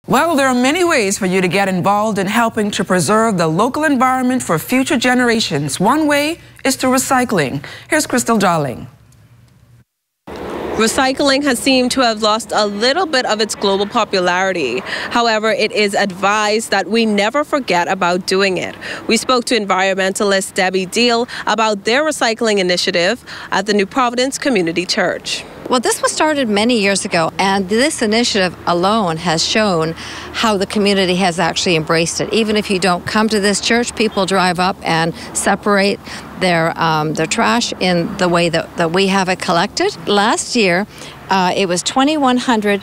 Well, there are many ways for you to get involved in helping to preserve the local environment for future generations. One way is through recycling. Here's Crystal Darling. Recycling has seemed to have lost a little bit of its global popularity. However, it is advised that we never forget about doing it. We spoke to environmentalist Debbie Deal about their recycling initiative at the New Providence Community Church. Well, this was started many years ago, and this initiative alone has shown how the community has actually embraced it. Even if you don't come to this church, people drive up and separate their trash in the way that we have it collected. Last year, it was 2,100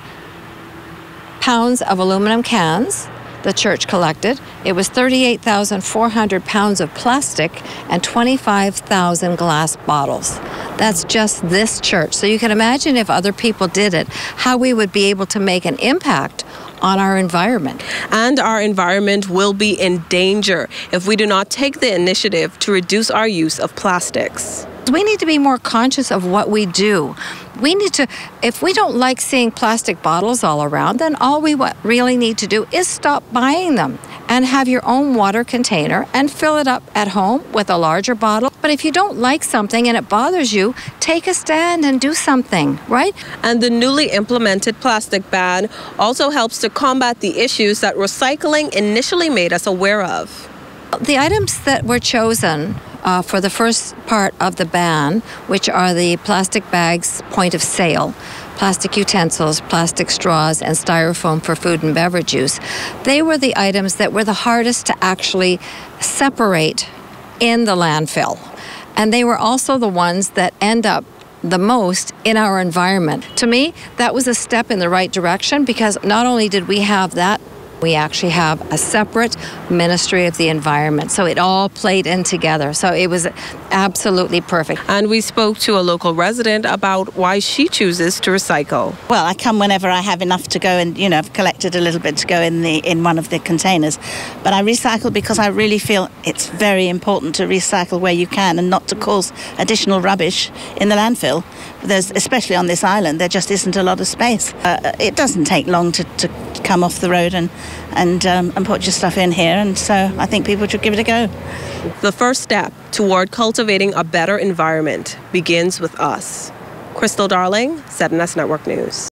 pounds of aluminum cans the church collected. It was 38,400 pounds of plastic and 25,000 glass bottles. That's just this church. So you can imagine if other people did it, how we would be able to make an impact on our environment. And our environment will be in danger if we do not take the initiative to reduce our use of plastics. We need to be more conscious of what we do. We need to, if we don't like seeing plastic bottles all around, then all we really need to do is stop buying them and have your own water container and fill it up at home with a larger bottle. But if you don't like something and it bothers you, take a stand and do something, right? And the newly implemented plastic ban also helps to combat the issues that recycling initially made us aware of. The items that were chosen for the first part of the ban, which are the plastic bags, point of sale, plastic utensils, plastic straws, and styrofoam for food and beverage use, they were the items that were the hardest to actually separate in the landfill. And they were also the ones that end up the most in our environment. To me, that was a step in the right direction, because not only did we have that, we actually have a separate Ministry of the Environment. So it all played in together. So it was absolutely perfect. And we spoke to a local resident about why she chooses to recycle. Well, I come whenever I have enough to go, and I've collected a little bit to go in one of the containers. But I recycle because I really feel it's very important to recycle where you can and not to cause additional rubbish in the landfill. Especially on this island, there just isn't a lot of space. It doesn't take long to come off the road and put your stuff in here, and so I think people should give it a go. The first step toward cultivating a better environment begins with us. Crystal Darling, 7S Network News.